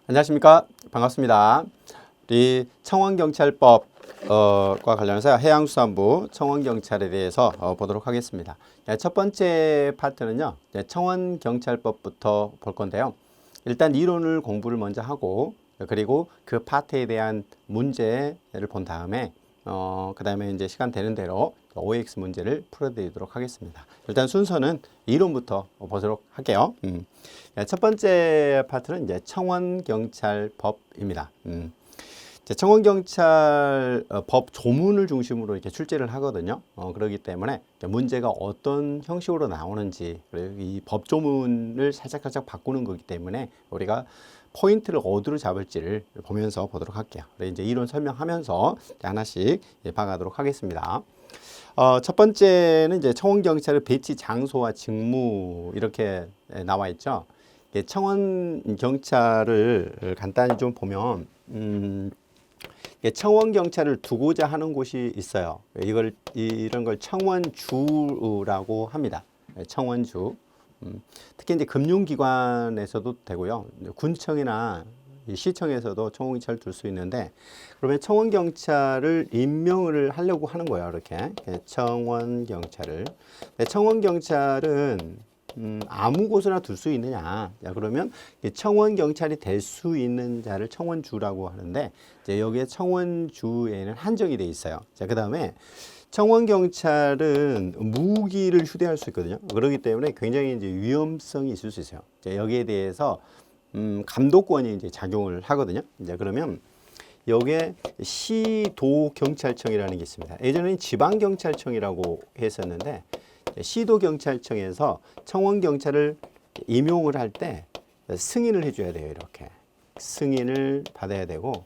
안녕하십니까. 반갑습니다. 우리 청원경찰법과 관련해서 해양수산부 청원경찰에 대해서 보도록 하겠습니다. 첫 번째 파트는요, 청원경찰법부터 볼 건데요. 일단 이론을 공부를 먼저 하고, 그리고 그 파트에 대한 문제를 본 다음에 그 다음에 이제 시간 되는 대로 OX 문제를 풀어드리도록 하겠습니다. 일단 순서는 이론부터 보도록 할게요. 첫 번째 파트는 이제 청원경찰법입니다. 청원경찰법 조문을 중심으로 이렇게 출제를 하거든요. 그렇기 때문에 문제가 어떤 형식으로 나오는지, 그리고 이 법 조문을 살짝 바꾸는 거기 때문에 우리가 포인트를 어디로 잡을지를 보면서 보도록 할게요. 그래서 이제 이론 설명하면서 하나씩 봐가도록 하겠습니다. 첫 번째는 이제 청원경찰의 배치 장소와 직무 이렇게 나와 있죠. 청원경찰을 간단히 좀 보면, 청원경찰을 두고자 하는 곳이 있어요. 이런 걸 청원주라고 합니다. 청원주. 특히 이제 금융기관에서도 되고요. 군청이나 시청에서도 청원경찰을 둘 수 있는데, 그러면 청원경찰을 임명을 하려고 하는 거예요. 이렇게 청원경찰을. 청원경찰은 아무 곳에나 둘 수 있느냐? 그러면 청원경찰이 될 수 있는 자를 청원주라고 하는데, 이제 여기에 청원주에는 한정이 돼 있어요. 자, 그 다음에 청원경찰은 무기를 휴대할 수 있거든요. 그렇기 때문에 굉장히 이제 위험성이 있을 수 있어요. 자, 여기에 대해서 감독권이 이제 작용을 하거든요. 이제 그러면 여기에 시도경찰청이라는 게 있습니다. 예전에는 지방경찰청이라고 했었는데, 시도경찰청에서 청원경찰을 임용을 할 때 승인을 해줘야 돼요. 이렇게 승인을 받아야 되고,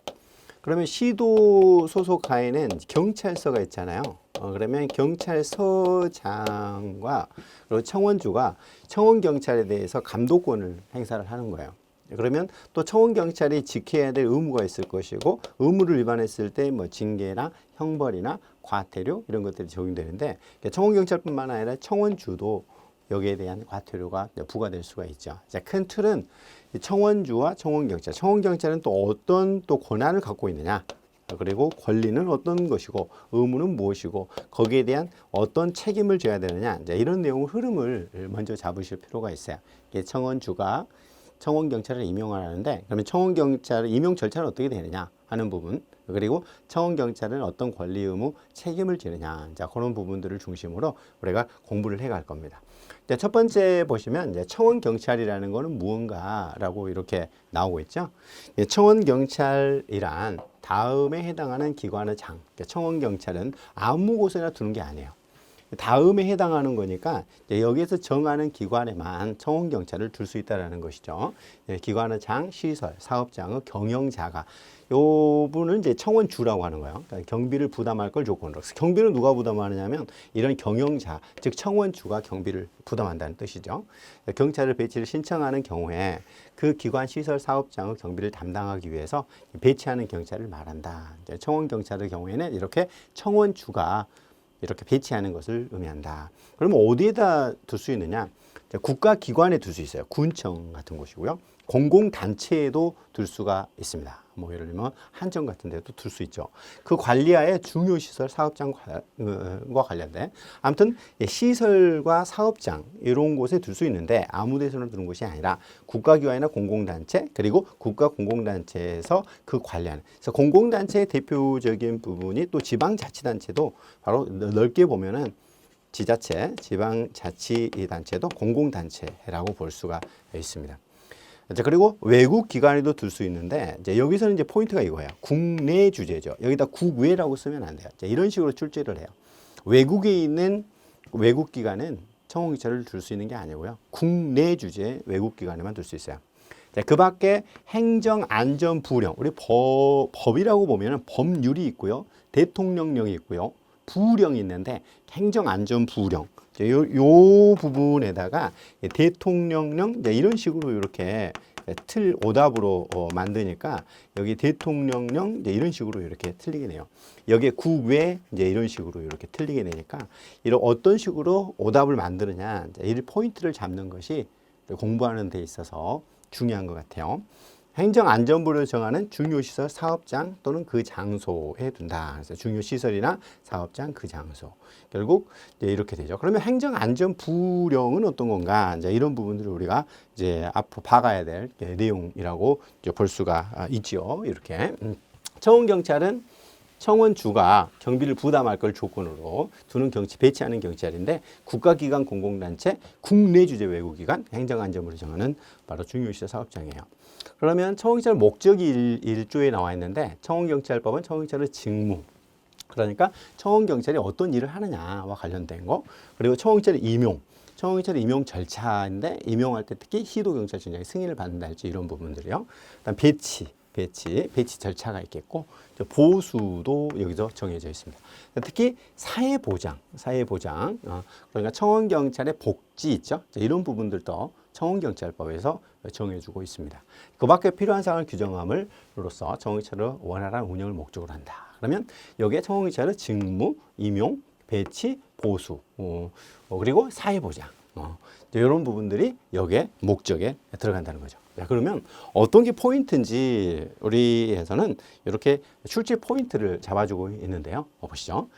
그러면 시도 소속 하에는 경찰서가 있잖아요. 그러면 경찰서장과 그리고 청원주가 청원경찰에 대해서 감독권을 행사를 하는 거예요. 그러면 또 청원경찰이 지켜야 될 의무가 있을 것이고, 의무를 위반했을 때 뭐 징계나 형벌이나 과태료 이런 것들이 적용되는데, 청원경찰뿐만 아니라 청원주도 여기에 대한 과태료가 부과될 수가 있죠. 자, 큰 틀은 청원주와 청원경찰, 청원경찰은 또 어떤 또 권한을 갖고 있느냐, 그리고 권리는 어떤 것이고 의무는 무엇이고 거기에 대한 어떤 책임을 져야 되느냐, 이런 내용 흐름을 먼저 잡으실 필요가 있어요. 청원주가 청원경찰을 임용을 하는데, 그러면 청원경찰 임용 절차는 어떻게 되느냐 하는 부분, 그리고 청원경찰은 어떤 권리, 의무, 책임을 지느냐, 자, 그런 부분들을 중심으로 우리가 공부를 해갈 겁니다. 첫 번째 보시면 이제 청원경찰이라는 것은 무언가라고 이렇게 나오고 있죠. 청원경찰이란 다음에 해당하는 기관의 장, 청원경찰은 아무 곳에나 두는 게 아니에요. 다음에 해당하는 거니까 여기에서 정하는 기관에만 청원경찰을 둘 수 있다는 것이죠. 기관의 장, 시설, 사업장의 경영자가, 요 분은 이제 청원주라고 하는 거예요. 그러니까 경비를 부담할 걸 조건으로. 경비를 누가 부담하느냐면 이런 경영자, 즉 청원주가 경비를 부담한다는 뜻이죠. 경찰을 배치를 신청하는 경우에 그 기관, 시설, 사업장의 경비를 담당하기 위해서 배치하는 경찰을 말한다. 청원경찰의 경우에는 이렇게 청원주가 이렇게 배치하는 것을 의미한다. 그러면 어디에다 둘 수 있느냐? 국가기관에 둘 수 있어요. 군청 같은 곳이고요. 공공단체에도 둘 수가 있습니다. 뭐 예를 들면 한정 같은 데도 둘 수 있죠. 그 관리하에 중요시설 사업장과 관련된, 아무튼 시설과 사업장 이런 곳에 둘 수 있는데 아무 데서나 두는 것이 아니라 국가기관이나 공공단체, 그리고 국가공공단체에서 그 관리하는, 그래서 공공단체의 대표적인 부분이 또 지방자치단체도 바로 넓게 보면은 지자체, 지방자치단체도 공공단체라고 볼 수가 있습니다. 자, 그리고 외국 기관에도 둘 수 있는데, 이제 여기서는 이제 포인트가 이거예요. 국내 주제죠. 여기다 국외라고 쓰면 안 돼요. 자, 이런 식으로 출제를 해요. 외국에 있는 외국 기관은 청원경찰을 둘 수 있는 게 아니고요. 국내 주제 외국 기관에만 둘 수 있어요. 자, 그 밖에 행정안전부령, 우리 법이라고 보면은 법률이 있고요. 대통령령이 있고요. 부령이 있는데, 행정안전부령, 요 부분에다가 대통령령, 이런 식으로 이렇게 오답으로 만드니까 여기 대통령령 이런 식으로 이렇게 틀리게 돼요. 여기에 국외 이런 식으로 이렇게 틀리게 되니까, 이런 어떤 식으로 오답을 만드느냐, 이 포인트를 잡는 것이 공부하는 데 있어서 중요한 것 같아요. 행정안전부를 정하는 중요시설 사업장 또는 그 장소에 둔다. 그래서 중요시설이나 사업장 그 장소. 결국 이제 이렇게 되죠. 그러면 행정안전부령은 어떤 건가? 이제 이런 부분들을 우리가 이제 앞으로 봐가야 될 내용이라고 이제 볼 수가 있죠. 이렇게. 청원경찰은 청원주가 경비를 부담할 걸 조건으로 두는 배치하는 경찰인데 국가기관, 공공단체, 국내주재 외국기관, 행정안전부를 정하는 바로 중요시설 사업장이에요. 그러면 청원경찰 목적이 1조에 나와 있는데 청원경찰법은 청원경찰의 직무, 그러니까 청원경찰이 어떤 일을 하느냐와 관련된 거, 그리고 청원경찰의 임용, 청원경찰의 임용 절차인데 임용할 때 특히 시도경찰청장의 승인을 받는다 할지 이런 부분들이요. 그다음 배치 절차가 있겠고 보수도 여기서 정해져 있습니다. 특히 사회보장, 그러니까 청원경찰의 복지 있죠. 이런 부분들도 청원경찰법에서 정해주고 있습니다. 그 밖에 필요한 사항을 규정함으로써 청원경찰의 원활한 운영을 목적으로 한다. 그러면 여기에 청원경찰의 직무, 임용, 배치, 보수, 그리고 사회보장, 이런 부분들이 여기에 목적에 들어간다는 거죠. 자, 그러면 어떤 게 포인트인지 우리에서는 이렇게 출제 포인트를 잡아주고 있는데요. 보시죠.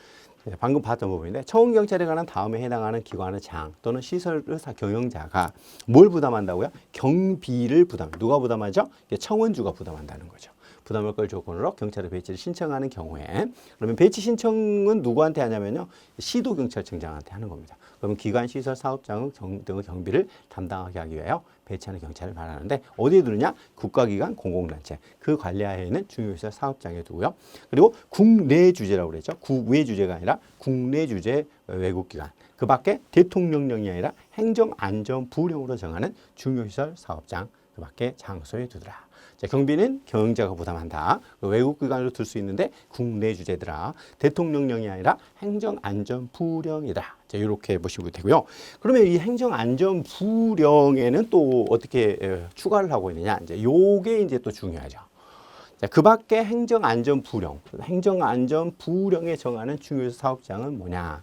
방금 봤던 부분인데 청원경찰에 관한 다음에 해당하는 기관의 장 또는 시설의사 경영자가 뭘 부담한다고요? 경비를 누가 부담하죠? 청원주가 부담한다는 거죠. 부담할 걸 조건으로 경찰의 배치를 신청하는 경우에, 그러면 배치 신청은 누구한테 하냐면요, 시도경찰청장한테 하는 겁니다. 그러면 기관, 시설, 사업장 등의 경비를 담당하게 하기 위하여 배치하는 경찰을 말하는데 어디에 두느냐? 국가기관, 공공단체 그 관리하에 있는 중요시설 사업장에 두고요. 그리고 국내 주재라고 그랬죠. 국외 주재가 아니라 국내 주재 외국기관. 그 밖에 대통령령이 아니라 행정안전부령으로 정하는 중요시설 사업장 그 밖에 장소에 두더라. 자, 경비는 경영자가 부담한다. 외국기관으로 둘 수 있는데 국내 주재더라. 대통령령이 아니라 행정안전부령이다. 자, 이렇게 보시면 되고요. 그러면 이 행정안전부령에는 또 어떻게 추가를 하고 있느냐? 이제 요게 이제 또 중요하죠. 자, 그 밖에 행정안전부령에 정하는 중요시 사업장은 뭐냐?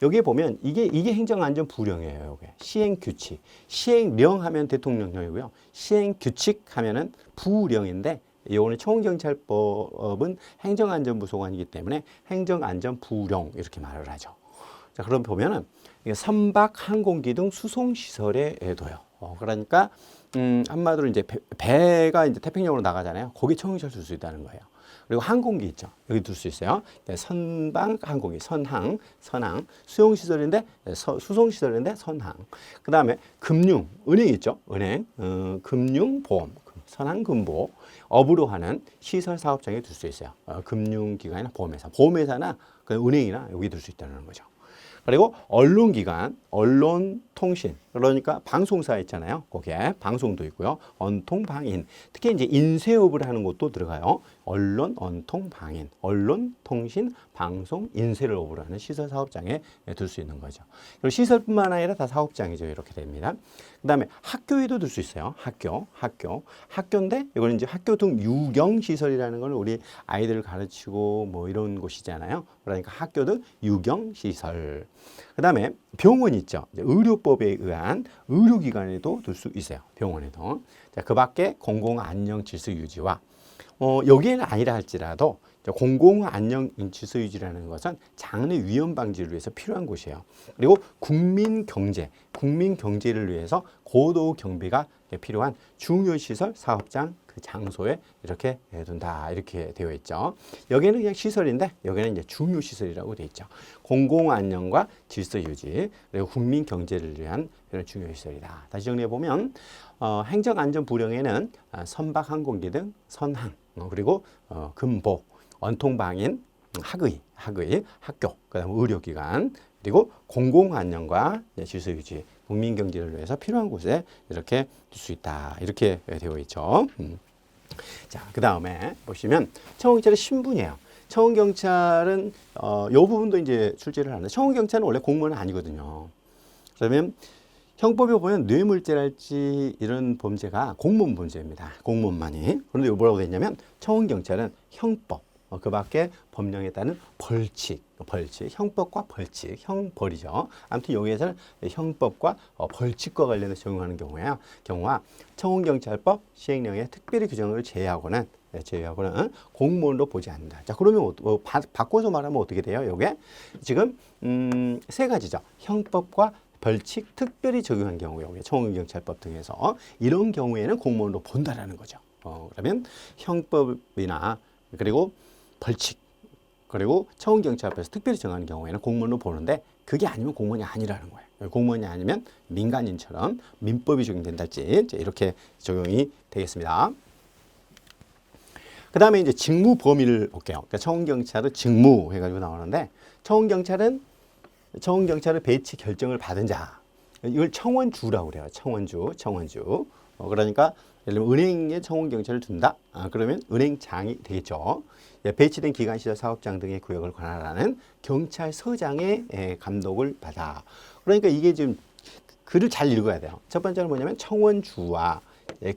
여기에 보면 이게 행정안전부령이에요. 이게 시행규칙, 시행령 하면 대통령령이고요. 시행규칙 하면은 부령인데 이거는 청원경찰법은 행정안전부 소관이기 때문에 행정안전부령 이렇게 말을 하죠. 자, 그럼 보면은 선박, 항공기 등 수송시설에 둬요. 그러니까 한마디로 이제 배가 이제 태평양으로 나가잖아요. 거기 청원경찰 둘 수 있다는 거예요. 그리고 항공기 있죠. 여기 둘 수 있어요. 선박, 항공기, 선항, 수용시설인데, 수송시설인데 선항. 그 다음에 금융, 은행 있죠. 은행, 금융, 보험, 선항, 금보, 업으로 하는 시설 사업장에 둘 수 있어요. 금융기관이나 보험회사나 은행이나 여기 둘 수 있다는 거죠. 그리고 언론기관, 언론통신, 그러니까 방송사 있잖아요. 거기에 방송도 있고요. 언통방인, 특히 이제 인쇄업을 하는 곳도 들어가요. 언론, 언통방인, 언론통신, 방송, 인쇄를 업으로 하는 시설 사업장에 둘 수 있는 거죠. 그리고 시설뿐만 아니라 다 사업장이죠. 이렇게 됩니다. 그 다음에 학교에도 둘 수 있어요. 학교인데 이거는 이제 학교 등 유경시설이라는 걸 우리 아이들을 가르치고 뭐 이런 곳이잖아요. 그러니까 학교 등 유경시설. 그 다음에 병원 있죠. 의료법에 의한 의료기관에도 둘 수 있어요. 병원에도. 자, 그 밖에 공공안녕 질서 유지와 여기에는 아니라 할지라도 공공안녕 질서 유지라는 것은 장래 위험 방지를 위해서 필요한 곳이에요. 그리고 국민 경제를 위해서 고도 경비가 필요한 중요시설 사업장 그 장소에 이렇게 둔다. 이렇게 되어 있죠. 여기는 그냥 시설인데 여기는 이제 중요시설이라고 되어 있죠. 공공안녕과 질서 유지 그리고 국민 경제를 위한 이런 중요시설이다. 다시 정리해 보면 행정안전부령에는 선박, 항공기 등 선항 그리고 금보, 언통방인, 학의, 학교, 그다음 의료기관 그리고 공공안녕과 질서 유지, 국민 경제를 위해서 필요한 곳에 이렇게 둘 수 있다. 이렇게 되어 있죠. 자, 그 다음에 보시면 청원경찰의 신분이에요. 청원경찰은 이 부분도 이제 출제를 하는데 청원경찰은 원래 공무원은 아니거든요. 그러면 형법에 보면 뇌물죄랄지 이런 범죄가 공무원 범죄입니다. 공무원만이. 그런데 뭐라고 돼 있냐면 청원경찰은 형법, 그 밖에 법령에 따른 벌칙, 형법과 벌칙, 형벌이죠. 아무튼 여기에서는 형법과 벌칙과 관련해서 적용하는 경우가 청원경찰법 시행령에 특별히 규정을 제외하고는 공무원으로 보지 않는다. 자, 그러면 바꿔서 말하면 어떻게 돼요? 요게 지금 세 가지죠. 형법과 벌칙 특별히 적용한 경우, 여기 청원경찰법 등에서 이런 경우에는 공무원으로 본다라는 거죠. 그러면 형법이나 그리고 벌칙 그리고 청원경찰법에서 특별히 정하는 경우에는 공무원으로 보는데 그게 아니면 공무원이 아니라는 거예요. 공무원이 아니면 민간인처럼 민법이 적용된달지 이렇게 적용이 되겠습니다. 그 다음에 이제 직무 범위를 볼게요. 그러니까 청원경찰은 직무 해가지고 나오는데 청원경찰을 배치 결정을 받은 자, 이걸 청원주라고 그래요. 청원주. 그러니까 예를 들면 은행에 청원경찰을 둔다. 그러면 은행장이 되겠죠. 배치된 기관, 시설, 사업장 등의 구역을 관할하는 경찰서장의 감독을 받아. 그러니까 이게 지금 글을 잘 읽어야 돼요. 첫 번째는 뭐냐면 청원주와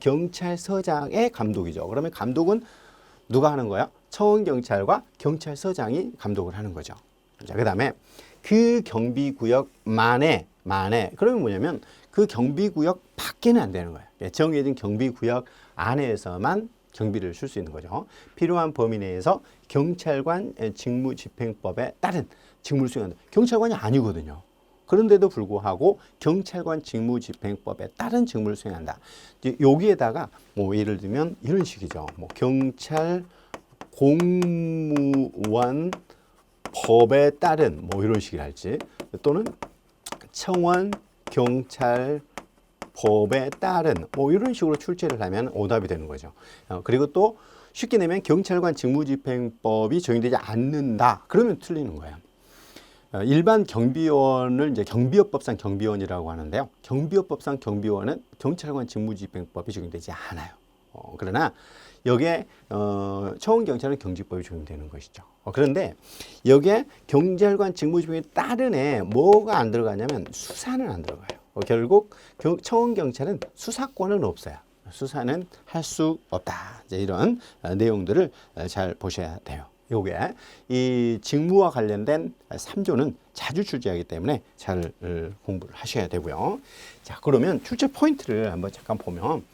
경찰서장의 감독이죠. 그러면 감독은 누가 하는 거야? 청원경찰과 경찰서장이 감독을 하는 거죠. 자, 그 다음에 그 경비구역만에 그러면 뭐냐면 그 경비구역 밖에는 안 되는 거예요. 정해진 경비구역 안에서만 경비를 줄 수 있는 거죠. 필요한 범위 내에서 경찰관 직무집행법에 따른 직무를 수행한다. 경찰관이 아니거든요. 그런데도 불구하고 경찰관 직무집행법에 따른 직무를 수행한다. 여기에다가 뭐 예를 들면 이런 식이죠. 뭐 경찰 공무원 법에 따른 뭐 이런 식이랄지 또는 청원 경찰 법에 따른 뭐 이런 식으로 출제를 하면 오답이 되는 거죠. 그리고 또 쉽게 내면 경찰관 직무집행법이 적용되지 않는다. 그러면 틀리는 거예요. 일반 경비원을 이제 경비업법상 경비원이라고 하는데요. 경비업법상 경비원은 경찰관 직무집행법이 적용되지 않아요. 그러나 여기에 청원경찰은 경직법이 적용되는 것이죠. 그런데 여기에 경찰관 직무집행에 따른 애 뭐가 안 들어가냐면 수사는 안 들어가요. 결국 청원경찰은 수사권은 없어요. 수사는 할 수 없다. 이제 이런 내용들을 잘 보셔야 돼요. 요게 이 직무와 관련된 3조는 자주 출제하기 때문에 잘 공부를 하셔야 되고요. 자, 그러면 출제 포인트를 한번 잠깐 보면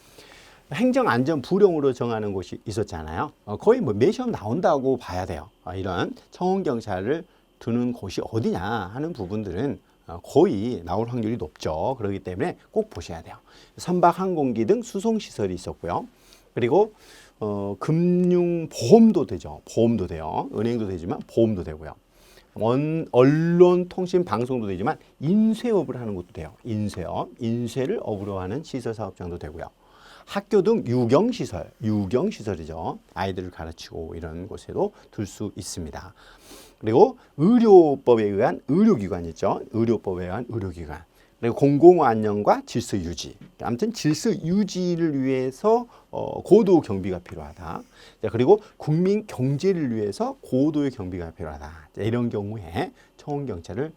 행정안전부령으로 정하는 곳이 있었잖아요. 거의 뭐 매시험 나온다고 봐야 돼요. 이런 청원경찰을 두는 곳이 어디냐 하는 부분들은 거의 나올 확률이 높죠. 그렇기 때문에 꼭 보셔야 돼요. 선박항공기 등 수송시설이 있었고요. 그리고 금융보험도 되죠. 보험도 돼요. 은행도 되지만 보험도 되고요. 언론, 통신, 방송도 되지만 인쇄업을 하는 것도 돼요. 인쇄업, 인쇄를 업으로 하는 시설사업장도 되고요. 학교 등 유경시설이죠. 아이들을 가르치고 이런 곳에도 둘 수 있습니다. 그리고 의료법에 의한 의료기관 있죠. 의료법에 의한 의료기관. 그리고 공공안녕과 질서 유지. 아무튼 질서 유지를 위해서 고도 경비가 필요하다. 자, 그리고 국민 경제를 위해서 고도의 경비가 필요하다. 자, 이런 경우에 청원경찰을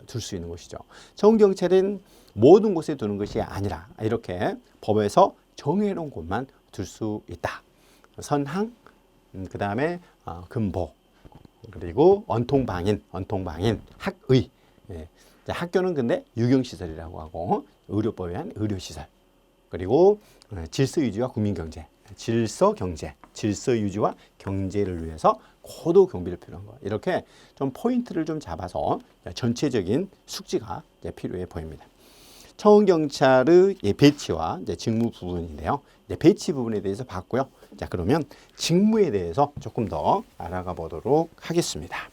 둘 수 있는 것이죠. 청원경찰은 모든 곳에 두는 것이 아니라 이렇게 법에서 정해놓은 곳만 둘 수 있다. 선항, 그 다음에 금보, 그리고 언통방인, 학의. 예. 자, 학교는 근데 유경시설이라고 하고 의료법에 의한 의료시설. 그리고 질서유지와 국민경제, 질서유지와 경제를 위해서 고도 경비를 필요한 거. 이렇게 좀 포인트를 좀 잡아서 전체적인 숙지가 필요해 보입니다. 청원경찰의 배치와 직무 부분인데요. 배치 부분에 대해서 봤고요. 자, 그러면 직무에 대해서 조금 더 알아가 보도록 하겠습니다.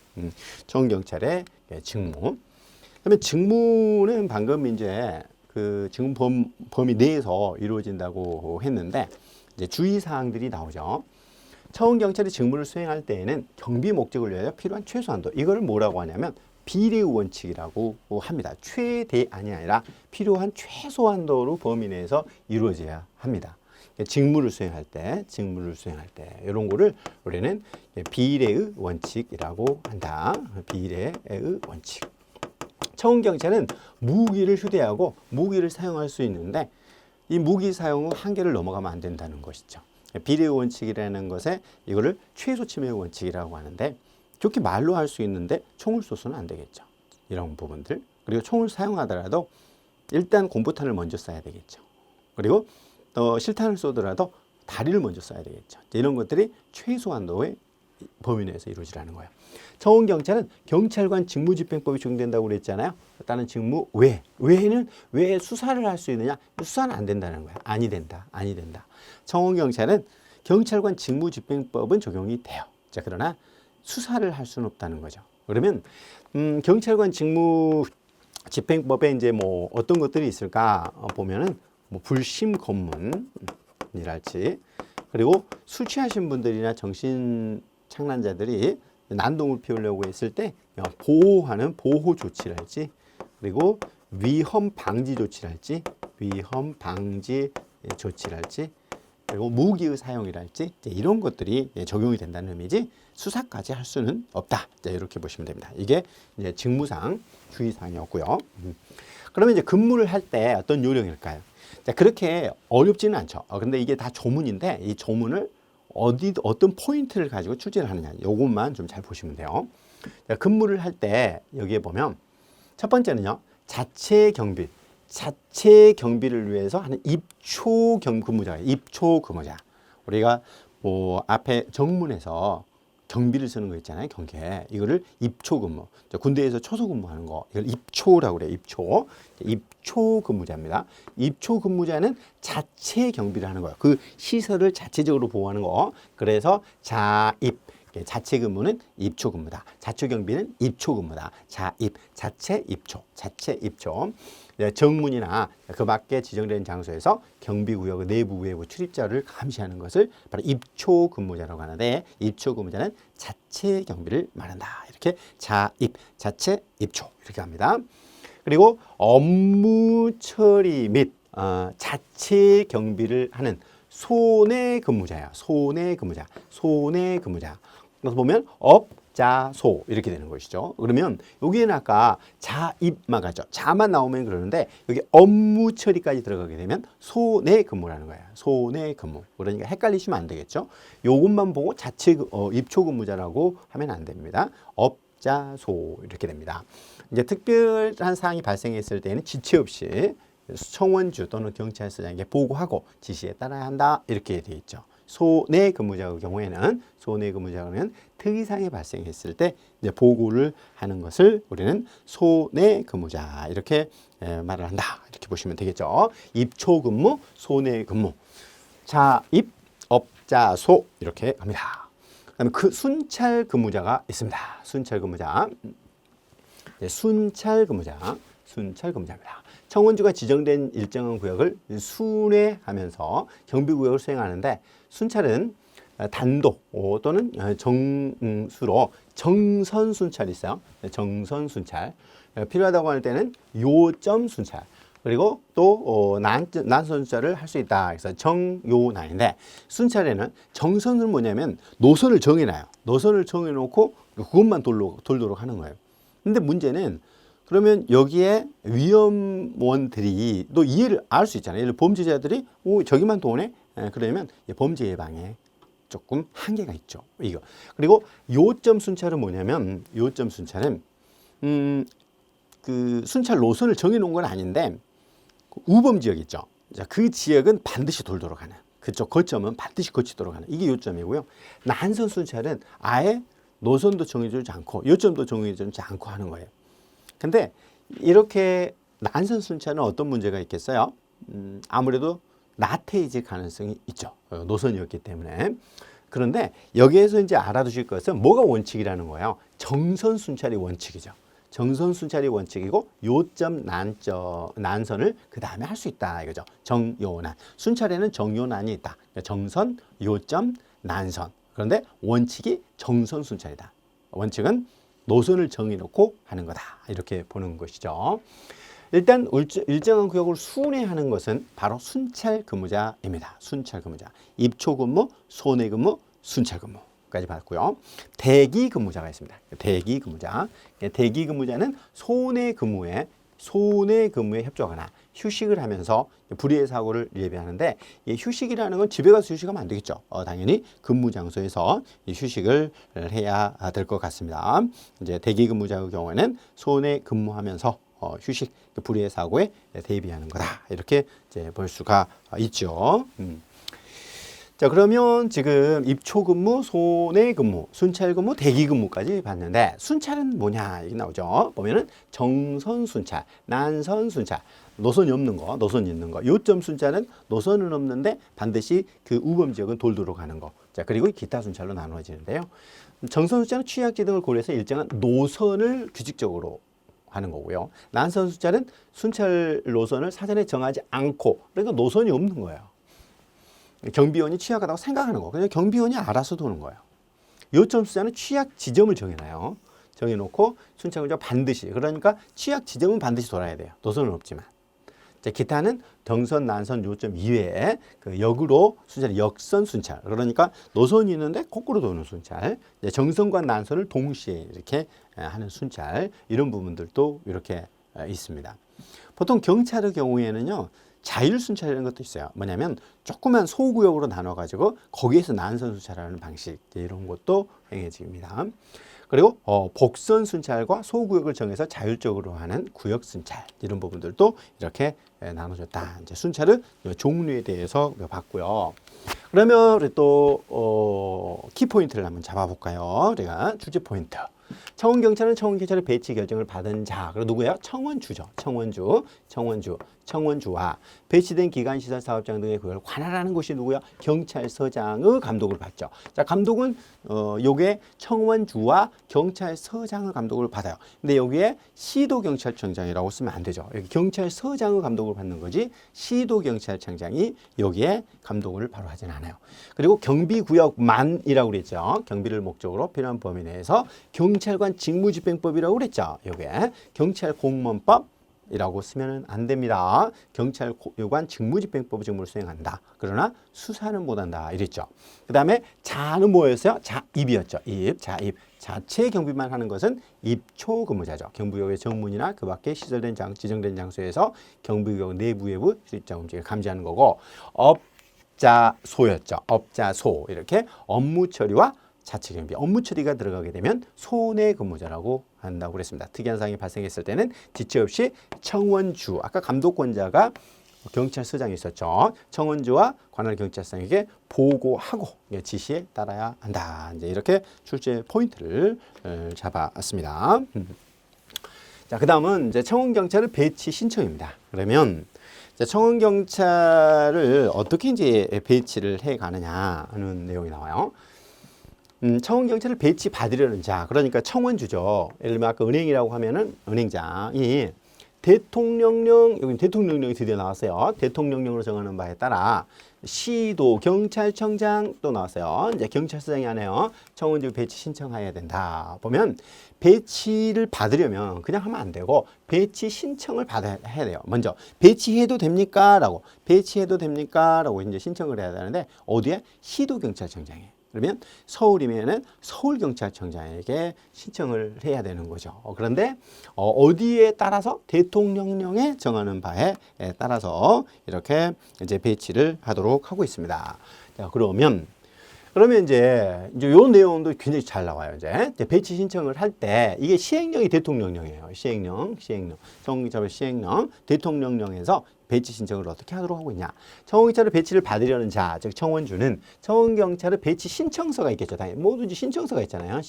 청원경찰의 직무. 그러면 직무는 방금 이제 그 직무 범위 내에서 이루어진다고 했는데 이제 주의 사항들이 나오죠. 청원경찰이 직무를 수행할 때에는 경비 목적을 위하여 필요한 최소한도, 이걸 뭐라고 하냐면 비례의 원칙이라고 합니다. 최대안이 아니라 필요한 최소한도로 범위 내에서 이루어져야 합니다. 직무를 수행할 때 이런 거를 우리는 비례의 원칙이라고 한다. 비례의 원칙. 청원경찰은 무기를 휴대하고 무기를 사용할 수 있는데 이 무기 사용 후 한계를 넘어가면 안 된다는 것이죠. 비례 원칙이라는 것에 이거를 최소 침해 원칙이라고 하는데 좋게 말로 할 수 있는데 총을 쏘서는 안 되겠죠. 이런 부분들. 그리고 총을 사용하더라도 일단 공포탄을 먼저 쏴야 되겠죠. 그리고 또 실탄을 쏘더라도 다리를 먼저 쏴야 되겠죠. 이런 것들이 최소한도의 범위 내에서 이루어지라는 거예요. 청원경찰은 경찰관 직무집행법이 적용된다고 그랬잖아요. 다른 직무 외에는 왜 수사를 할 수 있느냐? 수사는 안 된다는 거야. 아니 된다. 청원경찰은 경찰관 직무집행법은 적용이 돼요. 자, 그러나 수사를 할 수는 없다는 거죠. 그러면 경찰관 직무집행법에 이제 뭐 어떤 것들이 있을까 보면은 뭐 불심 검문이랄지 그리고 술 취하신 분들이나 정신 착란자들이 난동을 피우려고 했을 때 보호하는 보호 조치랄지 그리고 위험 방지 조치랄지 그리고 무기의 사용이랄지 이런 것들이 적용이 된다는 의미지 수사까지 할 수는 없다. 이렇게 보시면 됩니다. 이게 이제 직무상 주의사항이었고요. 그러면 이제 근무를 할 때 어떤 요령일까요? 자, 그렇게 어렵지는 않죠. 근데 이게 다 조문인데 이 조문을 어떤 포인트를 가지고 출제를 하느냐 요것만 좀 잘 보시면 돼요. 자, 근무를 할 때 여기에 보면 첫 번째는요. 자체 경비를 위해서 하는 입초 근무자. 우리가 뭐 앞에 정문에서 경비를 쓰는 거 있잖아요. 경계. 이거를 입초 근무. 군대에서 초소 근무하는 거. 이걸 입초라고 그래요. 입초 근무자입니다. 입초 근무자는 자체 경비를 하는 거예요. 그 시설을 자체적으로 보호하는 거. 그래서 자체 근무는 입초 근무다. 자체 경비는 입초 근무다. 자체 입초. 정문이나 그 밖에 지정된 장소에서 경비구역 내부 외부 출입자를 감시하는 것을 바로 입초 근무자라고 하는데 입초 근무자는 자체 경비를 말한다. 이렇게 자체 입초 이렇게 합니다. 그리고 업무 처리 및 자체 경비를 하는 손해 근무자야. 손해 근무자. 그래서 보면 업자소 이렇게 되는 것이죠. 그러면 여기에는 아까 자입만 가죠. 자만 나오면 그러는데 여기 업무 처리까지 들어가게 되면 손해 근무라는 거예요. 손해 근무. 그러니까 헷갈리시면 안 되겠죠. 요것만 보고 자체 입초 근무자라고 하면 안 됩니다. 업자소 이렇게 됩니다. 이제 특별한 사항이 발생했을 때는 지체 없이 청원주 또는 경찰서장에게 보고하고 지시에 따라야 한다 이렇게 되어 있죠. 손해 근무자의 경우에는 특이사항이 발생했을 때 이제 보고를 하는 것을 우리는 손해 근무자 이렇게 말을 한다 이렇게 보시면 되겠죠. 입초 근무, 손해 근무, 자입, 업자소 이렇게 합니다. 그다음에 그 순찰 근무자가 있습니다. 순찰 근무자입니다. 청원주가 지정된 일정한 구역을 순회하면서 경비구역을 수행하는데 순찰은 단독 또는 정수로 정선 순찰이 있어요. 정선 순찰. 필요하다고 할 때는 요점 순찰. 그리고 또 난선 순찰을 할 수 있다. 그래서 정요난인데 순찰에는 정선은 뭐냐면 노선을 정해놔요. 노선을 정해놓고 그것만 돌도록 하는 거예요. 근데 문제는 그러면 여기에 위험원들이 또 이해를 알 수 있잖아요. 예를 들어 범죄자들이 저기만 도네? 그러면 범죄 예방에 조금 한계가 있죠. 이거. 그리고 요점 순찰은 뭐냐면 요점 순찰은 그 순찰 노선을 정해 놓은 건 아닌데 우범 지역 있죠. 자, 그 지역은 반드시 돌도록 하는 그쪽 거점은 반드시 거치도록 하는 이게 요점이고요. 난선 순찰은 아예 노선도 정해주지 않고 요점도 정해주지 않고 하는 거예요. 근데 이렇게 난선 순찰은 어떤 문제가 있겠어요? 아무래도 나태해질 가능성이 있죠. 노선이었기 때문에. 그런데 여기에서 이제 알아두실 것은 뭐가 원칙이라는 거예요. 정선 순찰이 원칙이죠. 정선 순찰이 원칙이고 요점 난선을 그 다음에 할 수 있다 이거죠. 정요난. 순찰에는 정요난이 있다. 정선, 요점, 난선. 그런데 원칙이 정선 순찰이다. 원칙은 노선을 정해놓고 하는 거다. 이렇게 보는 것이죠. 일단 일정한 구역을 순회하는 것은 바로 순찰 근무자입니다. 순찰 근무자. 입초 근무, 손해 근무, 순찰 근무까지 받았고요. 대기 근무자가 있습니다. 대기 근무자. 대기 근무자는 손해 근무에 소내 근무에 협조하거나 휴식을 하면서 불의의 사고를 예비하는데, 이 휴식이라는 건 집에 가서 휴식하면 안 되겠죠. 당연히 근무 장소에서 이 휴식을 해야 될 것 같습니다. 이제 대기 근무자의 경우에는 소내 근무하면서 휴식, 불의의 사고에 대비하는 거다. 이렇게 이제 볼 수가 있죠. 자, 그러면 지금 입초 근무, 소내 근무, 순찰 근무, 대기 근무까지 봤는데, 순찰은 뭐냐 이게 나오죠. 보면은 정선 순찰, 난선 순찰, 노선이 없는 거, 노선이 있는 거. 요점 순찰은 노선은 없는데 반드시 그 우범 지역은 돌도로 가는 거. 자, 그리고 기타 순찰로 나누어지는데요. 정선 순찰은 취약지 등을 고려해서 일정한 노선을 규칙적으로 하는 거고요. 난선 순찰은 순찰 노선을 사전에 정하지 않고, 그러니까 노선이 없는 거예요. 경비원이 취약하다고 생각하는 거. 그냥 경비원이 알아서 도는 거예요. 요점 수자는 취약 지점을 정해놔요. 정해놓고 순찰군자 반드시, 그러니까 취약 지점은 반드시 돌아야 돼요. 노선은 없지만. 자, 기타는 정선, 난선, 요점 이외에 그 역으로 순찰, 역선 순찰. 그러니까 노선이 있는데 거꾸로 도는 순찰. 정선과 난선을 동시에 이렇게 하는 순찰. 이런 부분들도 이렇게 있습니다. 보통 경찰의 경우에는요, 자율 순찰이라는 것도 있어요. 뭐냐면 조그만 소구역으로 나눠가지고 거기에서 난선 순찰하는 방식, 이런 것도 행해집니다. 그리고 복선 순찰과 소구역을 정해서 자율적으로 하는 구역 순찰, 이런 부분들도 이렇게 나눠졌다. 이제 순찰의 종류에 대해서 봤고요. 그러면 우리 또 키포인트를 한번 잡아볼까요? 우리가 주제 포인트. 청원경찰은 청원경찰의 배치 결정을 받은 자, 그리고 누구예요? 청원주죠. 청원주와 배치된 기관, 시설, 사업장 등의 그걸 관할하는 것이 누구야? 경찰서장의 감독을 받죠. 자, 감독은 요게 청원주와 경찰서장의 감독을 받아요. 근데 여기에 시도경찰청장이라고 쓰면 안 되죠. 여기 경찰서장의 감독을 받는 거지 시도경찰청장이 여기에 감독을 바로 하진 않아요. 그리고 경비구역만이라고 그랬죠. 경비를 목적으로 필요한 범위 내에서 경찰관 직무집행법이라고 그랬죠. 요게 경찰공무원법 이라고 쓰면 안 됩니다. 경찰관 직무집행법 직무를 수행한다. 그러나 수사는 못한다. 이랬죠. 그 다음에 자는 뭐였어요? 자입이었죠. 자입. 자체 경비만 하는 것은 입초 근무자죠. 경비구역의 정문이나 그 밖에 시설된 지정된 장소에서 경비구역 내부 외부 출입자 움직임을 감지하는 거고, 업자소였죠. 업자소. 이렇게 업무 처리와 자체 경비, 업무 처리가 들어가게 되면 소내 근무자라고 한다고 그랬습니다. 특이한 사항이 발생했을 때는 지체 없이 청원주, 아까 감독권자가 경찰서장이 있었죠. 청원주와 관할 경찰서장에게 보고하고 지시에 따라야 한다. 이제 이렇게 출제 포인트를 잡았습니다. 자, 그 다음은 이제 청원경찰의 배치 신청입니다. 그러면 청원경찰을 어떻게 이제 배치를 해 가느냐 하는 내용이 나와요. 청원경찰을 배치 받으려는 자, 그러니까 청원주죠. 예를 들면 아까 은행이라고 하면은 은행장이 대통령령, 여기 대통령령이 드디어 나왔어요. 대통령령으로 정하는 바에 따라 시도 경찰청장 또 나왔어요. 이제 경찰서장이 하네요. 청원주 배치 신청해야 된다. 보면 배치를 받으려면 그냥 하면 안 되고 배치 신청을 받아야 돼요. 먼저 배치해도 됩니까? 배치해도 됩니까? 라고 이제 신청을 해야 되는데 어디에? 시도 경찰청장에. 그러면 서울이면은 서울경찰청장에게 신청을 해야 되는 거죠. 그런데 어디에 따라서 대통령령에 정하는 바에 따라서 이렇게 이제 배치를 하도록 하고 있습니다. 자, 그러면 이제 요 내용도 굉장히 잘 나와요. 이제 배치 신청을 할 때 이게 시행령이 대통령령이에요. 시행령, 청원경찰의 시행령, 대통령령에서 배치 신청을 어떻게 하도록 하고 있냐. 청원경찰의 배치를 받으려는 자, 즉 청원주는 청원경찰의 배치 신청서가 있겠죠. 당연히 뭐든지 신청서가 있잖아요.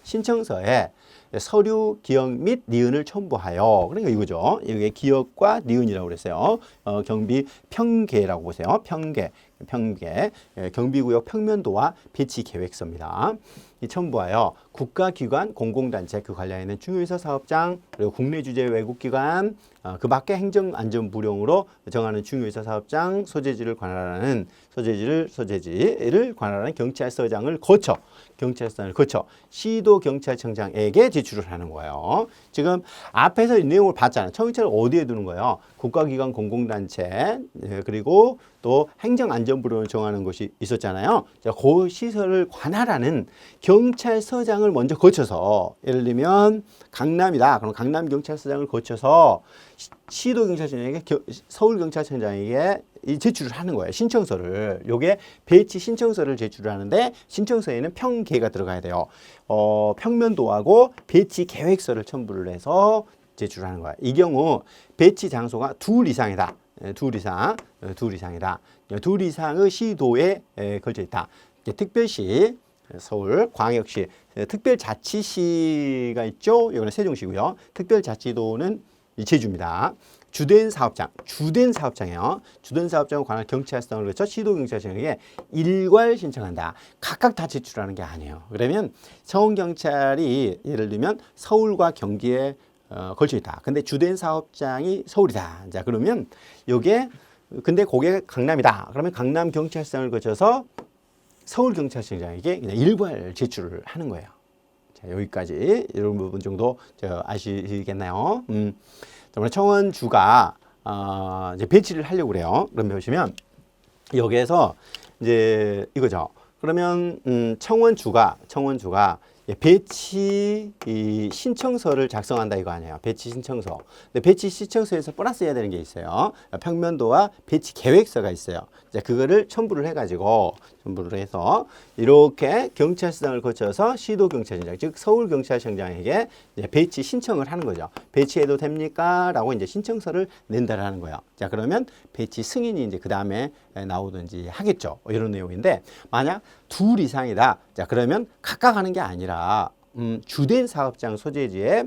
신청서에 서류, 기억 및 니은을 첨부하여, 그러니까 이거죠. 이게 기억과 니은이라고 그랬어요. 경비 평계라고 보세요. 평계, 경비구역 평면도와 배치 계획서입니다. 이 첨부하여 국가기관, 공공단체, 그 관련해있는 중요회사 사업장, 그리고 국내 주재 외국기관, 그 밖에 행정안전부령으로 정하는 중요회사 사업장, 소재지를 관할하는 소재지를 관할하는 경찰서장을 거쳐 시도경찰청장에게 제출을 하는 거예요. 지금 앞에서 이 내용을 봤잖아요. 청원경찰을 어디에 두는 거예요? 국가기관, 공공단체, 그리고 또 행정안전부령을 정하는 것이 있었잖아요. 그 시설을 관할하는 경찰서장을 먼저 거쳐서 예를 들면 강남이다. 그럼 강남경찰서장을 거쳐서 시도경찰청장에게 서울경찰청장에게 이 제출을 하는 거예요. 신청서를. 요게 배치 신청서를 제출을 하는데 신청서에는 평계가 들어가야 돼요. 평면도하고 배치 계획서를 첨부를 해서 제출하는 거야. 이 경우 배치 장소가 둘 이상이다. 둘 이상이다. 둘 이상의 시도에 걸쳐 있다. 특별시, 서울, 광역시, 특별자치시가 있죠. 이거는 세종시고요. 특별자치도는 제주입니다. 주된 사업장이에요. 주된 사업장과 관할 경찰서를 거쳐 시도경찰청에게 일괄 신청한다. 각각 다 제출하는 게 아니에요. 그러면 서울경찰이 예를 들면 서울과 경기에 걸쳐 있다. 근데 주된 사업장이 서울이다. 자, 그러면 요게 근데 그게 강남이다. 그러면 강남 경찰서를 거쳐서 서울경찰청장에게 그냥 일괄 제출을 하는 거예요. 자, 여기까지 이런 부분 정도 아시겠나요? 정말 청원주가 이제 배치를 하려고 그래요. 그러면 보시면 여기에서 이제 이거죠. 그러면 청원주가 배치 신청서를 작성한다 이거 아니에요. 배치 신청서. 근데 배치 신청서에서 플러스 해야 되는 게 있어요. 평면도와 배치 계획서가 있어요. 자, 그거를 첨부를 해가지고 첨부를 해서 이렇게 경찰서장을 거쳐서 시도경찰청장, 즉 서울경찰청장에게 이제 배치 신청을 하는 거죠. 배치해도 됩니까? 라고 이제 신청서를 낸다라는 거예요. 자, 그러면 배치 승인이 이제 그 다음에 나오든지 하겠죠. 이런 내용인데 만약 둘 이상이다. 자, 그러면 각각 하는 게 아니라 주된 사업장 소재지에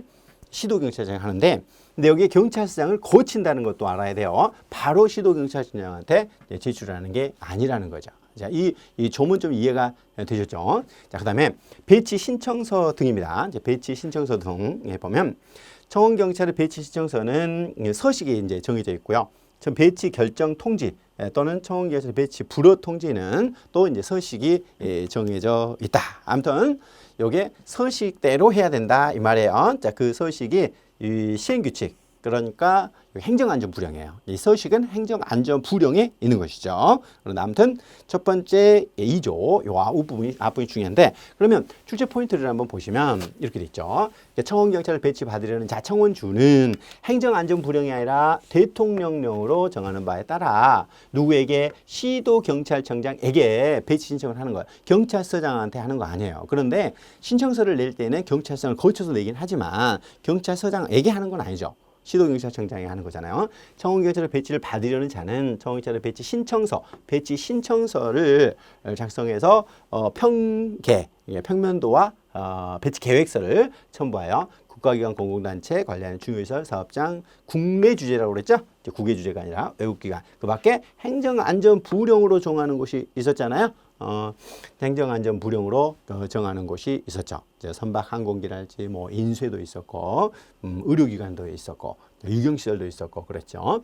시도경찰청이 하는데 근데 여기에 경찰서장을 거친다는 것도 알아야 돼요. 바로 시도경찰청장한테 제출하는 게 아니라는 거죠. 자, 이 조문 좀 이해가 되셨죠? 자, 그 다음에 배치 신청서 등입니다. 이제 배치 신청서 등에 보면 청원경찰의 배치 신청서는 서식이 이제 정해져 있고요. 전 배치 결정 통지 또는 청원경찰 배치 불허 통지는 또 이제 서식이 정해져 있다. 아무튼 요게 서식대로 해야 된다 이 말이에요. 자, 그 서식이 이 시행규칙 그러니까 행정안전부령이에요. 이 서식은 행정안전부령에 있는 것이죠. 그런데 아무튼 첫 번째 2조 요 앞부분이 중요한데 그러면 출제 포인트를 한번 보시면 이렇게 돼 있죠. 청원경찰을 배치받으려는 청원주는 행정안전부령이 아니라 대통령령으로 정하는 바에 따라 누구에게 시도경찰청장에게 배치 신청을 하는 거예요. 경찰서장한테 하는 거 아니에요. 그런데 신청서를 낼 때는 경찰서장을 거쳐서 내긴 하지만 경찰서장에게 하는 건 아니죠. 시도경찰청장이 하는 거잖아요. 청원경찰의 배치를 받으려는 자는 청원경찰의 배치 신청서를 작성해서 평면도와 배치 계획서를 첨부하여 국가기관 공공단체 관리하는 중요시설 사업장 국내 주재라고 그랬죠. 국외 주재가 아니라 외국기관. 그 밖에 행정안전부령으로 정하는 곳이 있었잖아요. 행정안전부령으로 정하는 곳이 있었죠. 선박항공기랄지 뭐 인쇄도 있었고 의료기관도 있었고 유경시설도 있었고 그랬죠.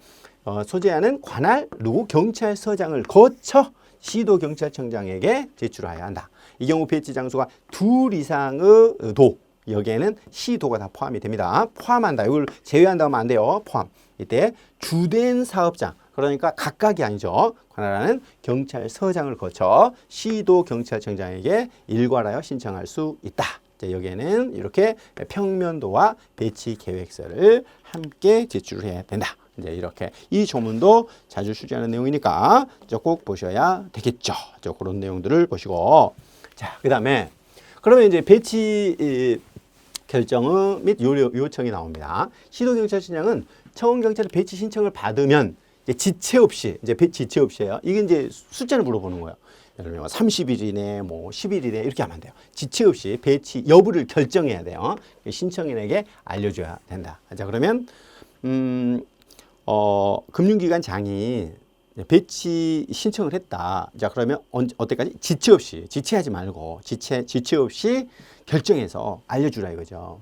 소재하는 관할 누구 경찰서장을 거쳐 시도경찰청장에게 제출하여야 한다. 이 경우 배치 장소가 둘 이상의 도 여기에는 시도가 다 포함이 됩니다. 포함한다. 이걸 제외한다 하면 안 돼요. 포함. 이때 주된 사업장 그러니까 각각이 아니죠. 관할하는 경찰서장을 거쳐 시도경찰청장에게 일괄하여 신청할 수 있다. 자, 여기에는 이렇게 평면도와 배치 계획서를 함께 제출을 해야 된다. 이제 이렇게 이 조문도 자주 출제하는 내용이니까 꼭 보셔야 되겠죠. 그런 내용들을 보시고 자, 그다음에 그러면 이제 배치 결정 및 요청이 나옵니다. 시도경찰청장은 청원경찰의 배치 신청을 받으면 지체 없이 지체 없이요. 이게 이제 숫자를 물어보는 거예요. 예를 들면 30일 이내, 뭐 10일 이내 이렇게 하면 안 돼요. 지체 없이 배치 여부를 결정해야 돼요. 신청인에게 알려줘야 된다. 자, 그러면 금융기관장이 배치 신청을 했다. 자, 그러면 어때까지? 지체하지 말고 지체 없이 결정해서 알려주라 이거죠.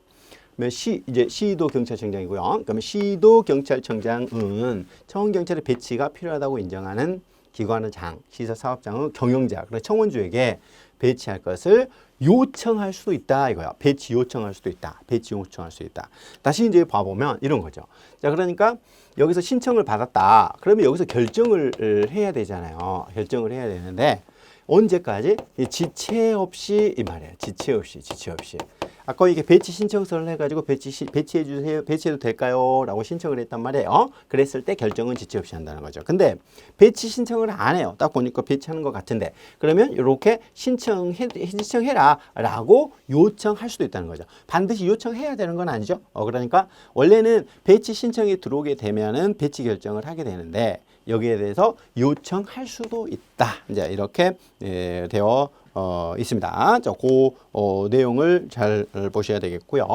이제 시도경찰청장이고요. 그러면 시도경찰청장은 청원경찰의 배치가 필요하다고 인정하는 기관의 장, 시설사업장의 경영자, 그리고 청원주에게 배치할 것을 요청할 수도 있다 이거야. 배치 요청할 수도 있다. 배치 요청할 수 있다. 다시 이제 봐보면 이런 거죠. 자, 그러니까 여기서 신청을 받았다. 그러면 여기서 결정을 해야 되잖아요. 결정을 해야 되는데 언제까지? 지체 없이 이 말이에요. 지체 없이. 아까 이게 배치 신청서를 해가지고 배치해 주세요. 배치해도 될까요? 라고 신청을 했단 말이에요. 그랬을 때 결정은 지체 없이 한다는 거죠. 근데 배치 신청을 안 해요. 딱 보니까 배치하는 것 같은데. 그러면 이렇게 신청해라 라고 요청할 수도 있다는 거죠. 반드시 요청해야 되는 건 아니죠. 그러니까 원래는 배치 신청이 들어오게 되면은 배치 결정을 하게 되는데 여기에 대해서 요청할 수도 있다. 이제 이렇게 되어 있습니다. 자, 그 내용을 잘 보셔야 되겠고요.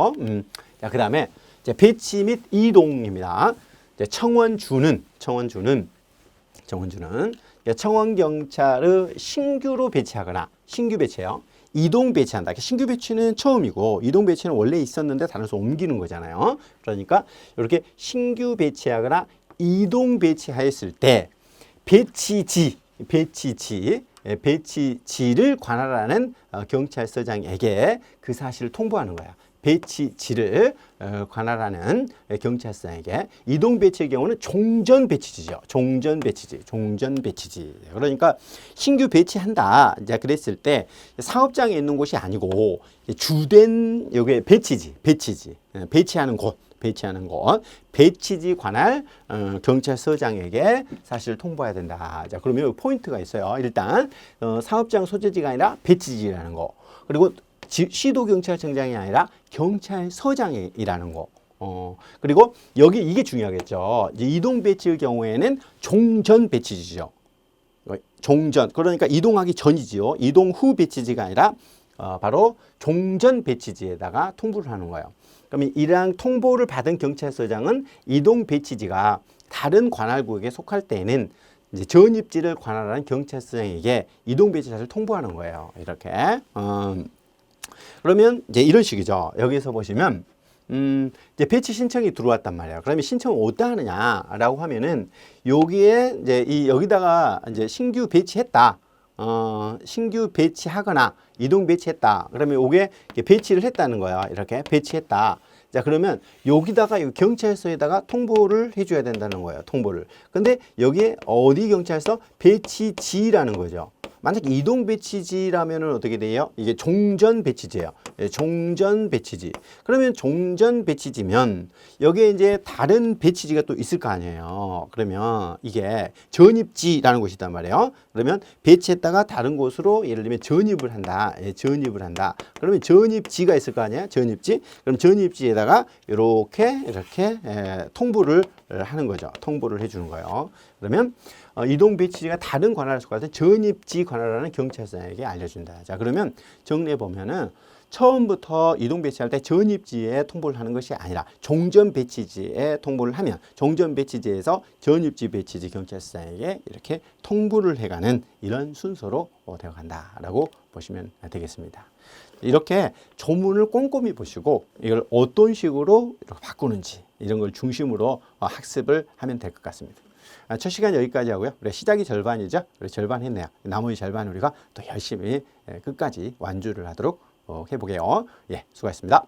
자, 그다음에 이제 배치 및 이동입니다. 이제 청원주는 청원 경찰을 신규로 배치하거나 신규 배치예요. 이동 배치한다. 신규 배치는 처음이고 이동 배치는 원래 있었는데 다른 곳으로 옮기는 거잖아요. 그러니까 이렇게 신규 배치하거나 이동 배치하였을 때 배치지를 관할하는 경찰서장에게 그 사실을 통보하는 거야. 배치지를 관할하는 경찰서에게 이동 배치의 경우는 종전 배치지죠. 종전 배치지. 그러니까 신규 배치한다. 이제 그랬을 때 사업장에 있는 곳이 아니고 주된 여기 배치지. 배치하는 곳. 배치지 관할 경찰서장에게 사실을 통보해야 된다. 자, 그러면 포인트가 있어요. 일단 사업장 소재지가 아니라 배치지라는 거. 그리고 시도경찰청장이 아니라 경찰서장이라는 거. 그리고 여기 이게 중요하겠죠. 이제 이동 배치의 경우에는 종전 배치지죠. 종전. 그러니까 이동하기 전이지요. 이동 후 배치지가 아니라 바로 종전 배치지에다가 통보를 하는 거예요. 그러면 이러한 통보를 받은 경찰서장은 이동 배치지가 다른 관할구역에 속할 때에는 이제 전입지를 관할하는 경찰서장에게 이동 배치지를 통보하는 거예요. 이렇게. 그러면 이제 이런 식이죠. 여기서 보시면 이제 배치 신청이 들어왔단 말이에요. 그러면 신청을 어디다 하느냐라고 하면은 여기에 이제 여기다가 이제 신규 배치했다. 신규 배치하거나 이동 배치했다. 그러면 이게 배치를 했다는 거야. 이렇게 배치했다. 자, 그러면 여기다가 경찰서에다가 통보를 해줘야 된다는 거예요. 통보를. 근데 여기에 어디 경찰서? 배치지라는 거죠. 만약 이동 배치지라면은 어떻게 돼요? 이게 종전 배치지예요. 종전 배치지. 그러면 종전 배치지면 여기에 이제 다른 배치지가 또 있을 거 아니에요. 그러면 이게 전입지라는 곳이 있단 말이에요. 그러면 배치했다가 다른 곳으로 예를 들면 전입을 한다. 전입을 한다. 그러면 전입지가 있을 거 아니에요. 전입지. 그럼 전입지에다가 이렇게 통보를 하는 거죠. 통보를 해주는 거예요. 그러면 이동 배치지가 다른 관할에 속하는 전입지 관할하는 경찰서에게 알려준다. 자, 그러면 정리해 보면은 처음부터 이동 배치할 때 전입지에 통보를 하는 것이 아니라 종전 배치지에 통보를 하면 종전 배치지에서 전입지 배치지 경찰서에게 이렇게 통보를 해가는 이런 순서로 되어간다라고 보시면 되겠습니다. 이렇게 조문을 꼼꼼히 보시고 이걸 어떤 식으로 이렇게 바꾸는지 이런 걸 중심으로 학습을 하면 될 것 같습니다. 첫 시간 여기까지 하고요. 우리 시작이 절반이죠. 우리 절반 했네요. 나머지 절반 우리가 또 열심히 끝까지 완주를 하도록 해보게요. 예, 수고하셨습니다.